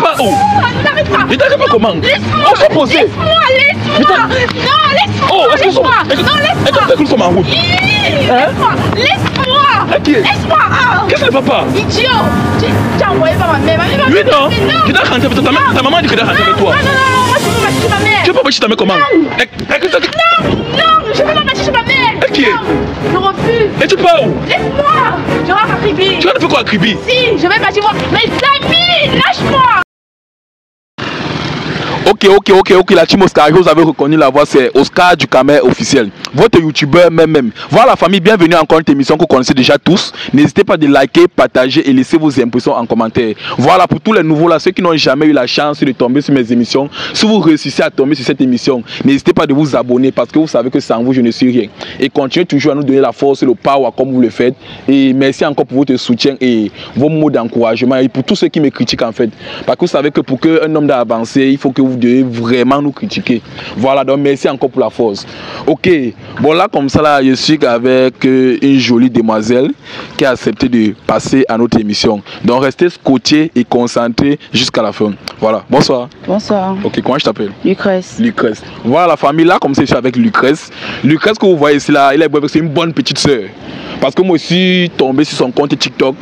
pas où? N'arrête pas. Je t'arrête pas comment? Laisse-moi. On s'est posé. Laisse-moi. Non, laisse-moi. Oh, est-ce que Non, laisse-moi. nous sommes en route? Laisse-moi. Laisse-moi. Ok. Laisse-moi. Qu'est-ce que ça va pas? Idiot. Tu as envoyé par ma mère. Oui, non. Tu dois rentrer avec toi. Ta maman dit que tu dois rentrer avec toi. Non, moi je veux pas chez ma mère. Tu veux pas chez ta mère comment? Non, je veux pas chez ma mère. Ok. Je refuse. Et tu pars où? Laisse-moi. Je rentre à Kribi. Tu vas faire quoi à Kribi? Si, je vais pas chez moi. Mes amis, lâche-moi. Ok, la team Oscar, vous avez reconnu la voix, c'est Oscar du Camer officiel. Votre youtubeur même. Voilà la famille, bienvenue encore à une émission que vous connaissez déjà tous. N'hésitez pas de liker, partager et laisser vos impressions en commentaire. Voilà pour tous les nouveaux là, ceux qui n'ont jamais eu la chance de tomber sur mes émissions. Si vous réussissez à tomber sur cette émission, n'hésitez pas de vous abonner parce que vous savez que sans vous je ne suis rien. Et continuez toujours à nous donner la force et le power comme vous le faites. Et merci encore pour votre soutien et vos mots d'encouragement et pour tous ceux qui me critiquent en fait. Parce que vous savez que pour qu'un homme d'avancer, il faut que vous devez vraiment nous critiquer. Voilà, donc merci encore pour la force. Ok, bon là comme ça là, je suis avec une jolie demoiselle qui a accepté de passer à notre émission. Donc restez scotché et concentré jusqu'à la fin. Voilà, bonsoir. Bonsoir. Ok, comment je t'appelle? Lucrèce. Lucrèce. Voilà la famille là, comme c'est, je suis avec Lucrèce. Lucrèce que vous voyez ici là, c'est une bonne petite soeur. Parce que moi aussi tombé sur son compte TikTok.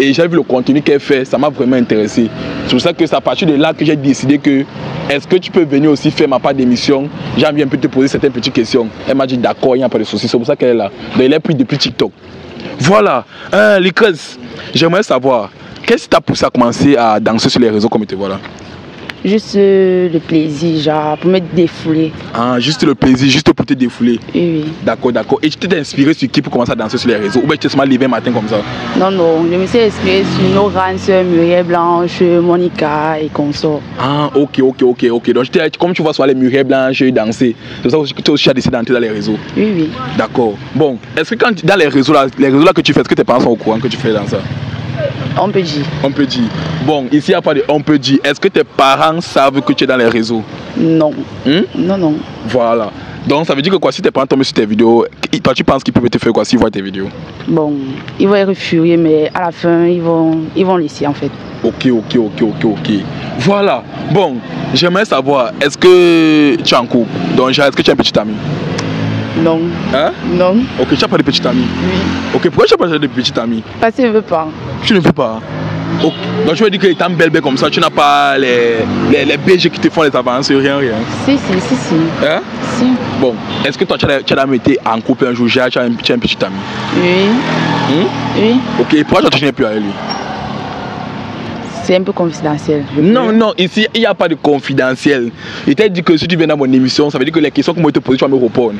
Et j'ai vu le contenu qu'elle fait, ça m'a vraiment intéressé. C'est pour ça que c'est à partir de là que j'ai décidé que est-ce que tu peux venir aussi faire ma part d'émission? J'ai envie un peu de te poser certaines petites questions. Elle m'a dit d'accord, il n'y a pas de souci, c'est pour ça qu'elle est là. Donc elle est pris depuis TikTok. Voilà, Lucrèce, j'aimerais savoir, qu'est-ce qui t'a poussé à commencer à danser sur les réseaux comme tu vois là? Juste le plaisir, genre pour me défouler. Ah, juste le plaisir, juste pour te défouler. Oui. D'accord. Et tu t'es inspiré sur qui pour commencer à danser sur les réseaux? Ou bien tu t'es seulement levé un matin comme ça? Non, je me suis inspiré sur nos grandes soeurs Muriel Blanche, Monica et consorts. Ah, ok. Donc comme tu vois sur les Muriel Blanche danser, c'est ça que tu as aussi décidé d'entrer dans les réseaux? Oui. D'accord. Bon, est-ce que quand dans les réseaux là que tu fais, est-ce que tes parents sont au courant que tu fais dans ça? On peut dire. On peut dire. Bon, ici il n'y a pas de on peut dire. Est-ce que tes parents savent que tu es dans les réseaux? Non. Non. Voilà. Donc ça veut dire que quoi, si tes parents tombent sur tes vidéos, toi tu penses qu'ils peuvent te faire quoi s'ils voient tes vidéos? Bon, ils vont être furieux, mais à la fin, ils vont laisser en fait. Ok. Voilà. Bon, j'aimerais savoir, est-ce que tu es en couple? Donc est-ce que tu as un petit ami? Non. Hein? Non. Ok, tu n'as pas de petit ami? Oui. Ok, pourquoi tu n'as pas de petit ami? Parce que je ne veux pas. Tu ne veux pas? Okay. Donc tu veux dire que étant belle comme ça, tu n'as pas les BG qui te font les avances, rien. Si. Hein? Si. Bon, est-ce que toi tu as été en couple un jour, tu as un petit ami? Oui. Oui. Ok, pourquoi tu n'es plus avec lui? C'est un peu confidentiel. Non, ici il n'y a pas de confidentiel. Il t'a dit que si tu viens dans mon émission, ça veut dire que les questions que moi te pose, tu vas me répondre.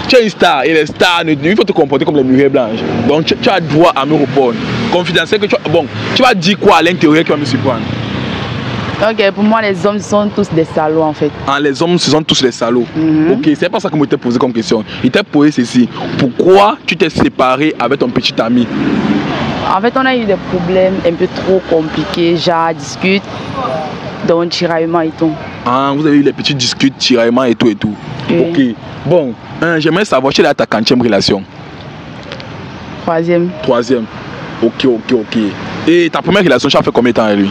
Tu es une star et les stars, il faut te comporter comme les Muriel Blanche. Donc tu as droit à me répondre. Confidentiel que tu vas dire quoi à l'intérieur qui va me surprendre? Ok, pour moi les hommes sont tous des salauds en fait. Ah, les hommes ce sont tous des salauds. Ok, c'est pas ça que moi t'ai posé comme question. Il t'a posé ceci. Pourquoi tu t'es séparé avec ton petit ami? En fait, on a eu des problèmes un peu trop compliqués, genre discute, donc tiraillement et tout. Ah, vous avez eu les petits discutes, tiraillement et tout. Oui. Ok, bon, j'aimerais savoir, tu es à ta 40e relation? Troisième. Ok. Et ta première relation, tu as fait combien de temps avec lui?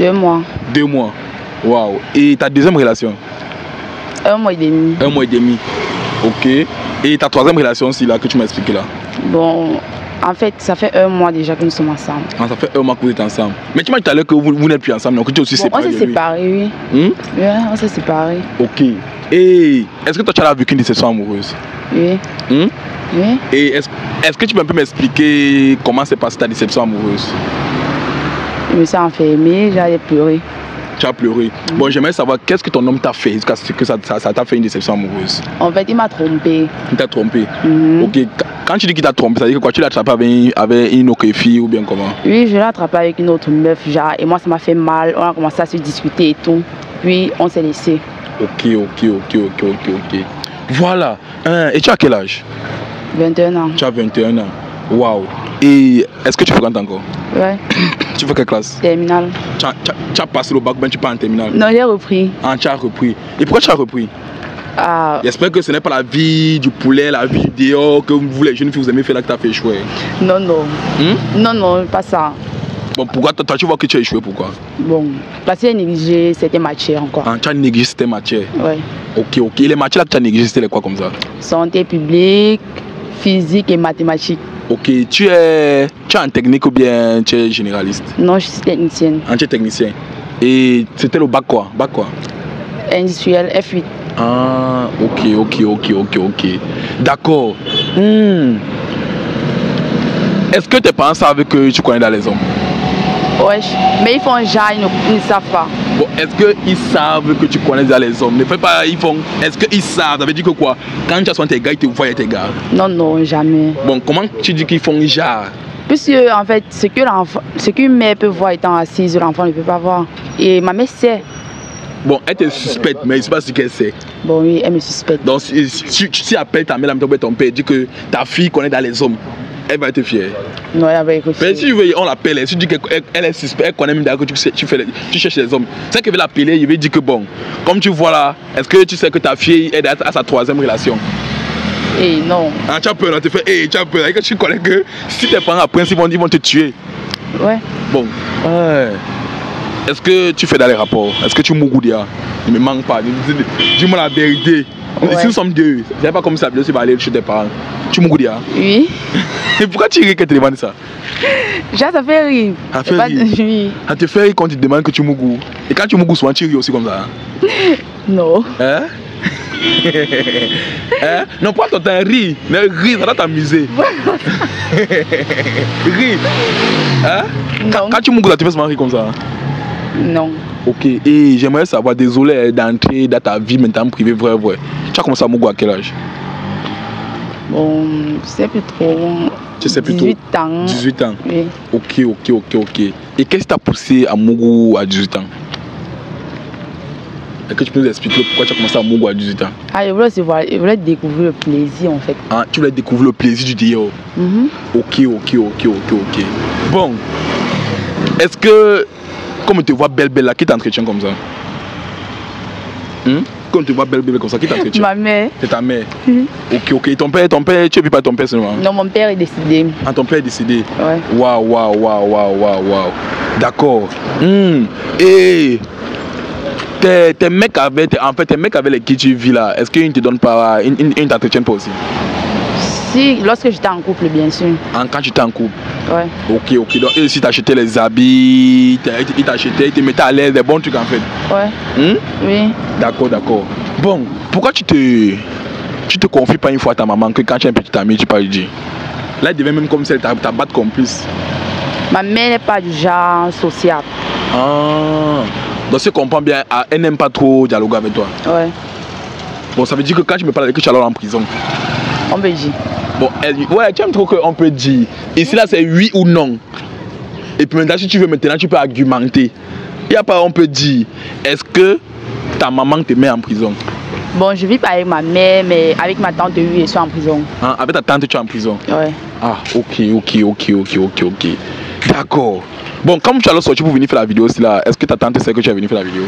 2 mois. 2 mois. Waouh. Et ta deuxième relation? 1 mois et demi. 1 mois et demi. Ok. Et ta troisième relation aussi là que tu m'as expliqué là? Bon, en fait, ça fait 1 mois déjà que nous sommes ensemble. Ah, ça fait 1 mois que vous êtes ensemble. Mais tu m'as dit tout à l'heure que vous n'êtes plus ensemble, donc tu es aussi séparé. On s'est séparés, oui. Oui, on s'est séparés. Ok. Et est-ce que toi tu as vécu une déception amoureuse? Oui. Oui. Et est-ce que tu peux un peu m'expliquer comment s'est passée ta déception amoureuse? Je me suis enfermée, j'allais pleurer. Tu as pleuré. Bon, j'aimerais savoir qu'est-ce que ton homme t'a fait jusqu'à ce que ça t'a fait une déception amoureuse? En fait, il m'a trompé. Il t'a trompé? Ok. Quand tu dis qu'il t'a trompé, ça veut dire que quoi? Tu l'as attrapé avec une autre fille ou bien comment? Oui, je l'ai attrapé avec une autre meuf, genre, et moi ça m'a fait mal. On a commencé à se discuter et tout. Puis on s'est laissé. Ok. Voilà. Et tu as quel âge? 21 ans. Tu as 21 ans. Waouh. Et est-ce que tu fréquentes encore? Ouais. Tu fais quelle classe? Terminale. Tu as passé le bac, ben tu pars en terminale? Non, j'ai repris. Ah, tu as repris. Et pourquoi tu as repris? J'espère que ce n'est pas la vie du poulet, la vie du dehors que vous les jeunes filles vous aimez faire là que tu as fait échouer. Non, pas ça. Bon, pourquoi toi tu vois que tu as échoué, pourquoi? Bon, parce que j'ai négligé certaines matières encore. Ah, tu as négligé certaines matières? Ouais. Ok, ok. Et les matières là que tu as négligées, c'était quoi comme ça? Santé publique, physique et mathématiques. Ok, tu es en technique ou bien tu es généraliste? Non, je suis technicienne. Ah, tu es technicien. Et c'était le bac quoi? Bac quoi? Industriel F8. Ah, ok. D'accord. Est-ce que tes parents savent que tu connais dans les hommes? Ouais, mais ils font genre, ils ne savent pas. Bon, est-ce qu'ils savent que tu connais dans les hommes? Ne fais pas, ils font. Est-ce qu'ils savent? Ça veut dire que quoi? Quand tu as souvent tes gars, ils te voient tes gars. Non, jamais. Bon, comment tu dis qu'ils font genre? Puisque en fait, ce qu'une mère peut voir étant assise, l'enfant ne peut pas voir. Et ma mère sait. Bon, elle te suspecte, mais je ne sais pas ce qu'elle sait. Bon, oui, elle me suspecte. Donc, si tu appelles ta mère, ton père, dis que ta fille connaît dans les hommes, elle va être fière. Non, elle va être fière. Mais si on l'appelle, si tu dis qu'elle est suspecte, elle connaît même d'accord que tu cherches les hommes. C'est qu'elle veut l'appeler, il veut dire que bon, comme tu vois là, est-ce que tu sais que ta fille est à sa 3e relation? Eh non. Ah, tu as peur, tu fais, tu as peur. Et que tu connais que si tes parents apprennent, ils vont te tuer. Ouais. Bon, ouais. Est-ce que tu fais dans les rapports? Est-ce que tu mougoudia? Ne me manque pas. Dis-moi la vérité. Ouais. Ici nous sommes deux. C'est pas comme ça, tu vas aller chez tes parents. Tu mougoudia? Oui. Et pourquoi tu ris quand tu demandes ça? Ça fait rire. Ça fait rire. Oui. Ça te fait rire quand tu te demandes que tu mougou. Et quand tu mougou souvent, tu ris aussi comme ça. Non. Hein? Hein? Non, pas ton temps, ris. Mais ris, ça doit t'amuser. Ris. Hein? Non. Quand tu mougou, tu fais souvent rire comme ça? Non. Ok, et j'aimerais savoir, désolé d'entrer dans ta vie maintenant privée, vrai. Tu as commencé à mougou à quel âge? Bon, je sais plus trop. Tu sais plus 18 ans. 18 ans? Oui. Ok. Et qu'est-ce qui t'a poussé à mougou à 18 ans? Est-ce que tu peux nous expliquer pourquoi tu as commencé à mougou à 18 ans? Ah, je voulais découvrir le plaisir en fait. Ah, tu voulais découvrir le plaisir du dehors? Ok. Bon, est-ce que, comme on te voit belle là, qui t'entretient comme ça? Quand on te voit belle comme ça, qui t'entretient? Ma mère. C'est ta mère? Ok. Et ton père, tu ne vis pas ton père seulement? Non, mon père est décédé. Ah, ton père est décédé? Ouais. Waouh. D'accord. Et tes mecs avec lesquels tu vis là, est-ce qu'ils ne te donnent pas, ils ne t'entretiennent pas aussi? Si, lorsque j'étais en couple, bien sûr. Quand tu étais en couple? Ouais. Ok. Donc, eux, si t'achetais les habits, ils te mettaient à l'aise, des bons trucs en fait? Ouais. Oui. D'accord. Bon, pourquoi tu te confies pas une fois à ta maman que quand tu es un petit ami, tu peux lui dire? Là, elle devient même comme celle ta batte complice. Ma mère n'est pas du genre sociable. Ah. Donc, si je comprends bien, elle n'aime pas trop dialoguer avec toi? Ouais. Bon, ça veut dire que quand tu me parles avec elle, tu es alors en prison? On peut dire. Bon, ouais, tu aimes trop qu'on peut dire. Ici, là, c'est oui ou non. Et puis maintenant, si tu veux, maintenant, tu peux argumenter. Il n'y a pas, on peut dire. Est-ce que ta maman te met en prison? Bon, je vis pas avec ma mère, mais avec ma tante, oui, je suis en prison. Ah, avec ta tante, tu es en prison? Ouais. Ah, ok. D'accord. Bon, comme tu as sorti pour venir faire la vidéo aussi là, est-ce que ta tante sait que tu es venu faire la vidéo?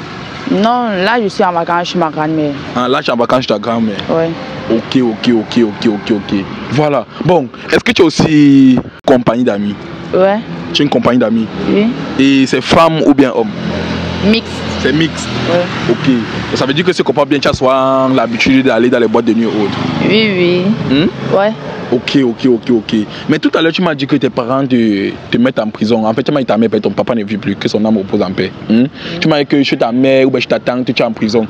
Non, là je suis en vacances chez ma grand-mère. Ah, là tu es en vacances chez ta grand-mère? Ouais. Ok. Voilà. Bon, est-ce que tu es aussi compagnie d'amis? Ouais. Tu es une compagnie d'amis? Oui. Et c'est femme ou bien homme? Mixte. C'est mixte? Ouais. Ok. Ça veut dire que si tu comprends bien, tu as soit l'habitude d'aller dans les boîtes de nuit ou autre? Oui. Ouais. Ok. Mais tout à l'heure, tu m'as dit que tes parents te mettent en prison. En fait, tu m'as dit que ta mère et ton papa ne vit plus, que son âme repose en paix. Tu m'as dit que chez ta mère ou chez ta tante, tu es en prison.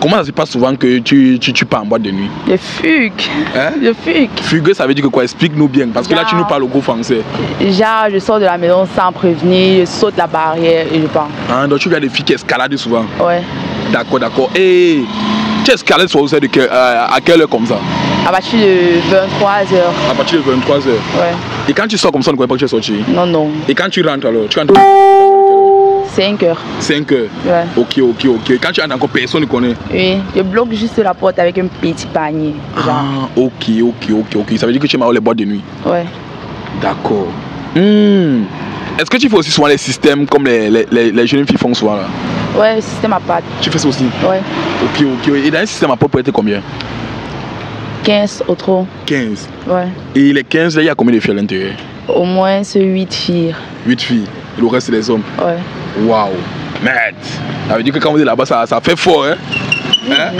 Comment ça se passe souvent que tu pars en boîte de nuit? Je fugue. Hein? Je fugue. Fugue, ça veut dire que quoi? Explique-nous bien. Parce que là, tu nous parles au gros français. Genre, je sors de la maison sans prévenir, je saute la barrière et je pars. Ah, donc tu vois des filles qui escaladent souvent? Ouais. D'accord. Et tu escalades sur à quelle heure comme ça? À partir de 23h. À partir de 23h? Ouais. Et quand tu sors comme ça, on ne croit pas que tu es sorti? Non. Et quand tu rentres alors? Tu rentres 5h. 5h? Ouais. Ok. Quand tu rentres encore, personne ne connaît? Oui. Je bloque juste la porte avec un petit panier. Genre. Ah, ok. Ça veut dire que tu es mal les boîtes de nuit? Ouais. D'accord. Est-ce que tu fais aussi souvent les systèmes comme les jeunes filles font souvent là? Ouais, le système à pâte. Tu fais ça aussi? Ouais. Ok. Et dans un système à pâte, peut être combien? 15 au trop. 15? Ouais. Et les 15 là, il y a combien de filles à l'intérieur? Au moins 8 filles. 8 filles? et le reste c'est les hommes. Ouais. Waouh. Merde. Ça veut dire que quand vous êtes là-bas, ça fait fort, hein? Hein?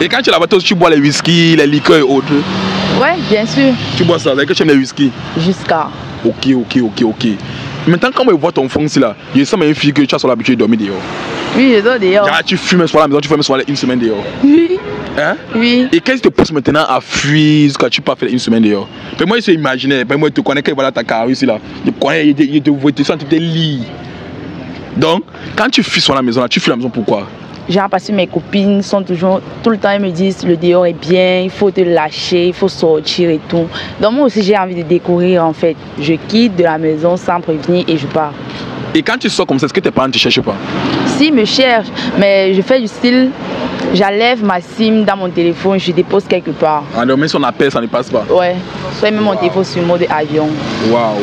Et quand tu es là-bas, tu bois les whisky, les liqueurs et autres? Ouais, bien sûr. Tu bois ça, que tu aimes les whisky? Jusqu'à. Ok. Maintenant, quand on voit ton fond ici là, je sens une fille que tu as sur l'habitude de dormir dehors. Oui, je dors dehors. Car tu fumes sur la maison, tu fais sur une semaine dehors. Oui. Hein? Oui. Et qu'est-ce qui te pousse maintenant à fuir jusqu'à tu pas faire une semaine dehors? Mais moi, je imaginer, moi, je te connais quand il va dans ta carrière ici là. Je connais, il te sens, tu te lis. Donc, quand tu fuis sur la maison là, tu fuis la maison pourquoi? Genre parce que mes copines sont toujours, tout le temps, elles me disent le dehors est bien, il faut te lâcher, il faut sortir et tout. Donc moi aussi j'ai envie de découvrir en fait. Je quitte de la maison sans prévenir et je pars. Et quand tu sors comme ça, est-ce que tes parents ne te cherchent pas? Si, ils me cherchent, mais je fais du style, j'enlève ma SIM dans mon téléphone, je dépose quelque part. Ah non, même si on appelle, ça ne passe pas. Ouais, soit même mon téléphone sur mode avion. Waouh.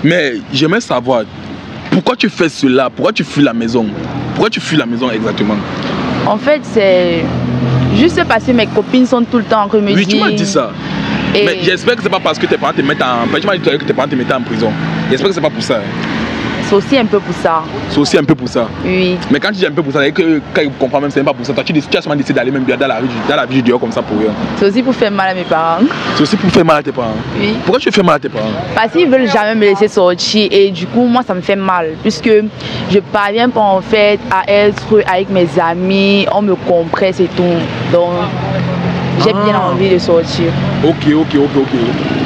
Mais j'aimerais savoir, pourquoi tu fais cela? Pourquoi tu fuis la maison? Pourquoi tu fuis la maison exactement? En fait, c'est juste parce que mes copines sont tout le temps en train de me dire... Oui, tu m'as dit ça. Et... Mais j'espère que c'est pas parce que tes parents te mettent en... Tu m'as dit que tes parents te mettaient en prison. J'espère que c'est pas pour ça. Hein. C'est aussi un peu pour ça. C'est aussi un peu pour ça. Oui. Mais quand tu dis un peu pour ça, c'est que quand ils comprennent même c'est même pas pour ça. Toi, tu as seulement décidé d'aller même dans la vie du dehors comme ça pour rien. C'est aussi pour faire mal à mes parents. C'est aussi pour faire mal à tes parents. Oui. Pourquoi tu fais mal à tes parents? Parce qu'ils veulent jamais me laisser sortir et du coup moi ça me fait mal puisque je parviens pas en fait à être avec mes amis, on me compresse et tout. Donc j'ai bien envie de sortir. Ok.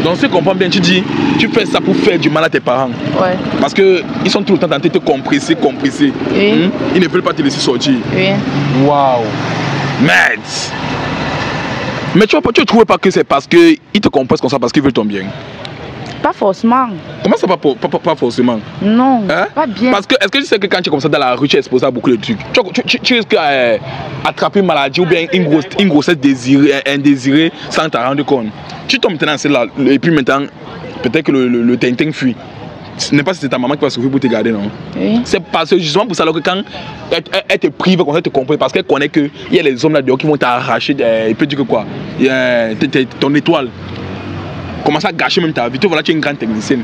Donc si je comprends bien, tu dis, tu fais ça pour faire du mal à tes parents. Ouais. Parce qu'ils sont tout le temps tentés de te compresser. Oui. Ils ne veulent pas te laisser sortir. Oui. Waouh. Merde. Mais tu ne trouves pas que c'est parce qu'ils te compressent comme ça, parce qu'ils veulent ton bien? Pas forcément. Comment ça, pas forcément? Non, hein? Pas bien. Parce que, est-ce que tu sais que quand tu es comme ça dans la rue, tu es exposé à beaucoup de trucs? Tu risques d'attraper une maladie ou bien une grossesse indésirée sans t'en rendre compte. Tu tombes maintenant celle-là, et puis maintenant, peut-être que le tintin fuit. Ce n'est pas si c'est ta maman qui va s'ouvrir pour te garder, non? Oui. C'est parce que justement pour ça que quand elle te prive, quand elle te comprend, parce qu'elle connaît qu'il y a les hommes là-dehors qui vont t'arracher, il peut dire que quoi? Ton étoile. Commence à gâcher même ta vie. Tu vois, là, tu es une grande technicienne.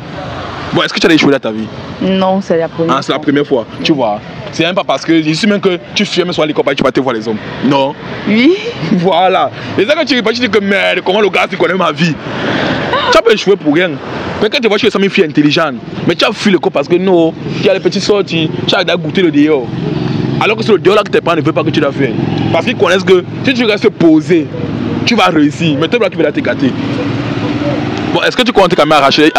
Bon, est-ce que tu as échoué dans ta vie? Non, c'est la première fois. C'est la première fois. Oui. Tu vois. C'est même pas parce que je suis même que tu fuis même sur les compagnies, tu vas te voir les hommes. Non. Oui. Voilà. Et ça, quand tu réponds, tu dis que merde, comment le gars, tu connais ma vie? Tu as pas échoué pour rien. Mais quand tu vois, tu es une fille intelligente. Mais tu as fui le coup parce que non, tu as les petits sorties, tu as goûté le dehors. Alors que c'est le dehors là que tes parents ne veulent pas que tu l'as fait. Parce qu'ils connaissent que si tu restes posé, tu vas réussir. Mais toi, là, tu vas te gâter. Bon, est-ce que tu comptes quand même arracher,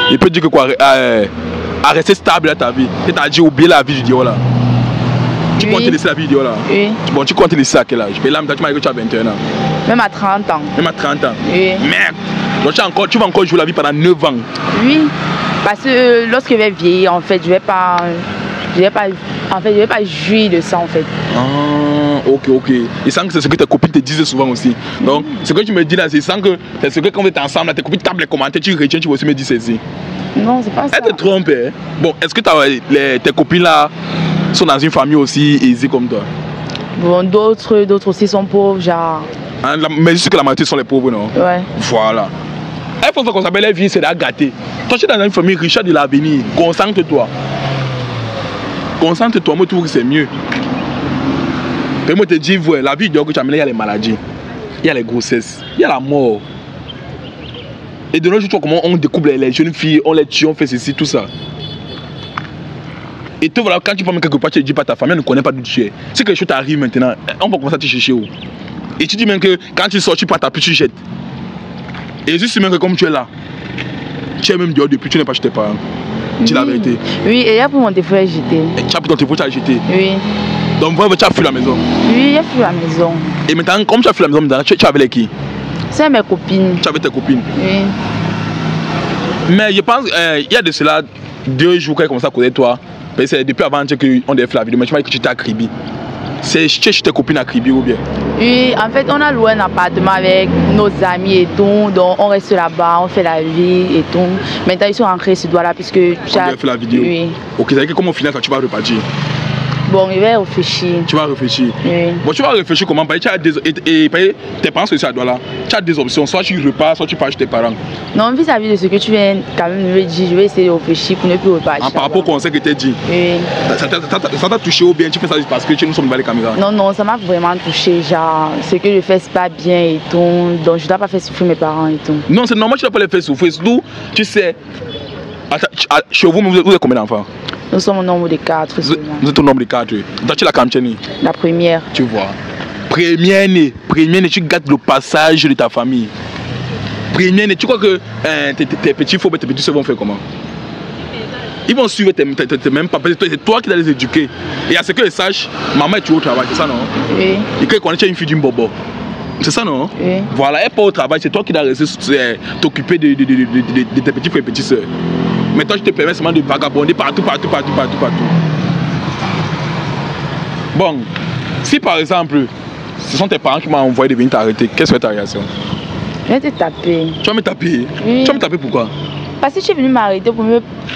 il peut dire que quoi, à rester stable dans ta vie? Tu as dit oublier la vie du Dieu là. Tu comptes laisser la vie du Dieu là? Oui. Bon, tu comptes laisser à quel âge? Mais là, tu m'as dit que tu as 21 ans. Même à 30 ans. Même à 30 ans? Oui. Merde! Donc tu vas encore jouer la vie pendant 9 ans? Oui. Parce que lorsque je vais vieillir, en fait, je vais pas jouir de ça en fait. Ah, ok. Et sans que c'est ce que tes copines te disaient souvent aussi. Donc, ce que tu me dis là, c'est sans que c'est ce que quand vous êtes ensemble, là, tes copines tapent les commentaires, tu retiens, tu vas aussi me dire ceci. Non, c'est pas ça. Elle te trompe, hein? Bon, est-ce que tes copines là sont dans une famille aussi aisée comme toi? Bon, d'autres aussi sont pauvres, genre. Hein, mais je sais que la majorité sont les pauvres, non? Ouais. Voilà. Il faut qu'on s'appelle la vie, c'est la gâter. Toi, tu es dans une famille riche de l'avenir. Concentre-toi. Concentre-toi, moi, je trouve que c'est mieux. Et moi, je te dis, ouais, la vie, que tu as mené, il y a les maladies, il y a les grossesses, il y a la mort. Et de nos jours, tu vois comment on découvre les jeunes filles, on les tue, on fait ceci, tout ça. Et toi, voilà, quand tu vas même quelque part, tu ne dis pas à ta famille, on ne connaît pas d'où tu es. Si quelque chose t'arrive maintenant, on va commencer à te chercher où. Et tu dis même que quand tu sors, tu prends ta petite, tu jettes. Et juste même que comme tu es là, tu es même dehors depuis, tu n'es pas chez tes parents. Dis la vérité. Oui, et là pour mon téléphone, j'ai jeté. Et tu as pris ton téléphone, tu as jeté. Oui. Donc vraiment, tu as fui la maison. Oui, j'ai fui la maison. Et maintenant, comme tu as fui la maison, tu avais les qui? C'est mes copines. Tu avais tes copines? Oui. Mais je pense, il y a de cela 2 jours quand j'ai commencé à connaître toi. C'est depuis avant qu'on devait faire la vidéo, mais tu m'as dit que tu étais à Kribi. C'est chez tes copines à Kribi ou bien? Oui, en fait, on a loué un appartement avec nos amis et tout, donc on reste là-bas, on fait la vie et tout. Maintenant, ils sont rentrés sur Douala puisque tu as fait la vidéo. Oui. Ok, c'est-à-dire que comme au final, tu vas repartir? Bon, je vais réfléchir. Tu vas réfléchir. Oui. Bon, tu vas réfléchir comment? Tu as tes parents, c'est ça, là. Tu as des options. Soit tu repars, soit tu pars chez tes parents. Non, vis-à-vis de ce que tu viens quand même me dire, je vais essayer de réfléchir pour ne plus repartir. Par rapport au conseil que tu as dit. Oui. Ça t'a touché ou bien tu fais ça parce que nous sommes devant les caméras? Non, non, ça m'a vraiment touché. Genre, ce que je fais, c'est pas bien et tout. Donc, je ne dois pas faire souffrir mes parents et tout. Non, c'est normal, tu ne dois pas les faire souffrir. Surtout, tu sais, chez vous, vous êtes combien d'enfants? Nous sommes au nombre de 4 seulement. Vous êtes au nombre de 4. Toi, tu l'as quand même. La première. Tu vois. Première-née, tu gardes le passage de ta famille. Première-née, tu crois que tes petits frères, tes petits soeurs vont faire comment? Ils vont suivre tes mêmes papas. C'est toi qui dois les éduquer. Et à ce qu'ils sachent, maman est toujours au travail, c'est ça non? Oui. Et qu'ils connaissent une fille d'une bobo. C'est ça non? Oui. Voilà, elle n'est pas au travail, c'est toi qui dois t'occuper de tes petits frères et petites soeurs. Mais toi, je te permets seulement de vagabonder partout. Bon, si par exemple, ce sont tes parents qui m'ont envoyé de venir t'arrêter, quelle serait ta réaction? Je vais te taper. Tu vas me taper? Oui. Tu vas me taper pourquoi? Parce que tu es venu m'arrêter pour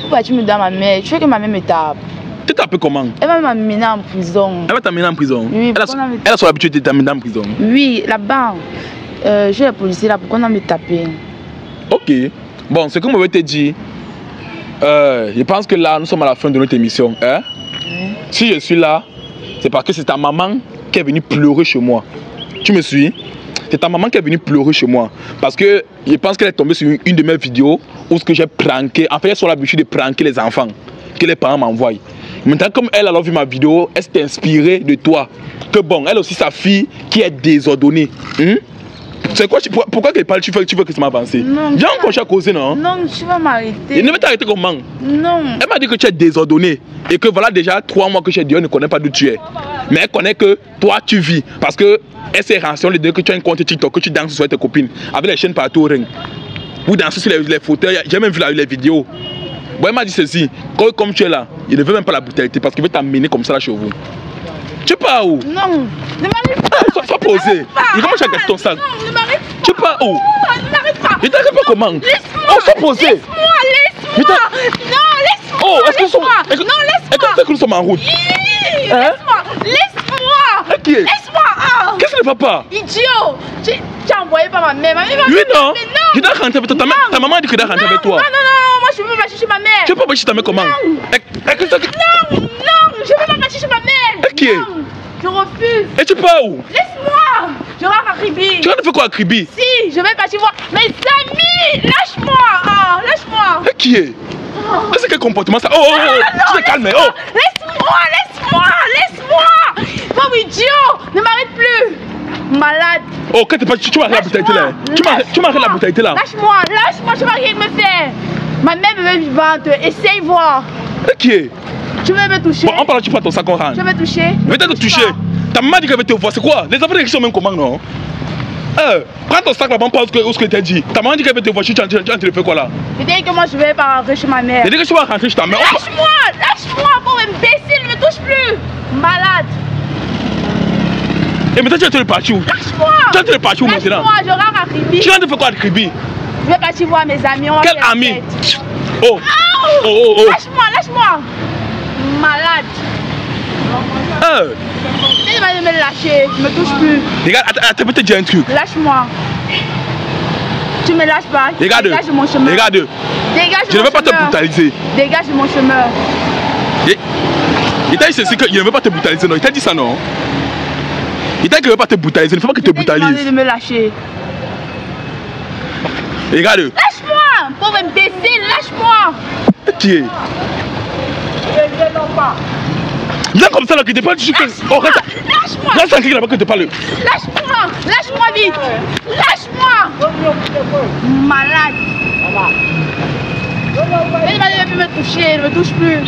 partir me donner ma mère. Tu veux que ma mère me tape? Tu tapes comment? Elle va m'amener en prison. Elle va t'amener en prison? Oui. Elle a son habitude de t'amener en prison? Oui, là-bas. J'ai les policiers là, pourquoi on a me taper? Ok. Bon, ce que je vais te dire, je pense que là, nous sommes à la fin de notre émission. Hein? Oui. Si je suis là, c'est parce que c'est ta maman qui est venue pleurer chez moi. Tu me suis? C'est ta maman qui est venue pleurer chez moi. Parce que je pense qu'elle est tombée sur une de mes vidéos où ce que j'ai pranké. En fait, elles sont l'habitude de pranker les enfants que les parents m'envoient. Maintenant, comme elle a vu ma vidéo, elle s'est inspirée de toi. Que bon, elle aussi, sa fille qui est désordonnée. C'est quoi? Pourquoi qu'elle parle? Tu veux que ça m'avance? Viens encore à causer, non? Non, tu vas m'arrêter. Il ne veut t'arrêter comment? Non. Elle m'a dit que tu es désordonné. Et que voilà déjà 3 mois que j'ai dit, elle ne connaît pas d'où tu es. Mais elle connaît que toi tu vis. Parce que elle s'est renseignée de que tu as un compte TikTok, que tu danses sur tes copines. Avec les chaînes partout au ring. Vous dansez sur les fauteuils. J'ai même vu les vidéos. Bon, elle m'a dit ceci. Comme tu es là, il ne veut même pas la brutalité parce qu'il veut t'amener comme ça là chez vous. Tu pars où? Non, ne m'arrive pas. Sois posé. Il commence à gasser ton sac. Non, ne m'arrive pas. Tu pars où? Non, ne m'arrive pas. Il t'arrive pas comment? Laisse-moi. Oh, sois posé. Laisse-moi. Non, laisse-moi. Oh, est-ce que nous sommes... Non, laisse-moi. Est-ce que nous sommes en route? Laisse-moi. Laisse-moi. Ok. Laisse-moi. Qu'est-ce qui ne va pas? Idiot. Tu as envoyé par ma mère. Oui, non. Je dois rentrer avec toi. Ta maman a dit que je dois rentrer avec toi. Non, moi je veux marcher chez ma mère. Tu veux pas marcher chez ta mère comment? Non, je veux pas marcher chez ma mère. Ok. Non, je refuse. Et tu pars où? Laisse-moi. Je rentre à Kribi. Tu vas faire quoi à Kribi? Si, je vais partir voir mes amis. Lâche-moi. Lâche-moi. Et qui est? C'est quel comportement ça? Oh, tu te calmes. Oh. Laisse-moi. Pauvre idiot. Ne m'arrête plus. Malade. Oh, quand tu m'arrêtes la brutalité là. Tu m'arrêtes la brutalité là. Lâche-moi, tu vas rien me faire. Ma mère me veut vivante, essaye voir. Et qui est? Tu veux me toucher? Bon, en parlant, tu prends ton sac, on rentre. Tu veux me toucher? Je vais te toucher. Ta maman dit qu'elle veut te voir, c'est quoi? Les enfants qui sont même comment, non? Prends ton sac là-bas, on parle ce que tu as dit. Ta maman dit qu'elle veut te voir, tu le fais quoi là? Je dis que moi je vais pas rentrer chez ma mère. Je dis que tu vas rentrer chez ta mère. Lâche-moi, pauvre imbécile, ne me touche plus. Malade. Et maintenant tu vas te le partir où? Lâche-moi. Tu vas te le partir où maintenant? Lâche-moi, je rentre à Kribi. Tu vas te faire quoi à Kribi? Je vais partir voir mes amis. Quel ami? Oh. Lâche-moi. Malade. Il va me lâcher, ne me touche plus. Regarde, attends, peut-être dire un truc. Lâche-moi. Tu me lâches pas. Regarde. Dégage de mon chemin. Regarde. Dégage de mon chemin. Je ne veux pas te brutaliser. Dégage de mon chemin. Il t'a dit ceci qu'il ne veut pas te brutaliser, non? Il t'a dit ça, non? Il t'a dit qu'il ne veut pas te brutaliser, il ne faut pas qu'il te brutalise. Il de me lâcher. Regarde. Lâche-moi, pauvre imbécile, lâche-moi. Qui est? Viens comme ça là, que tu parles. Oh, lâche-moi. Reste tranquille là-bas que tu parles. Lâche-moi vite. Lâche-moi. Malade. Il ne va plus me toucher, il ne me touche plus.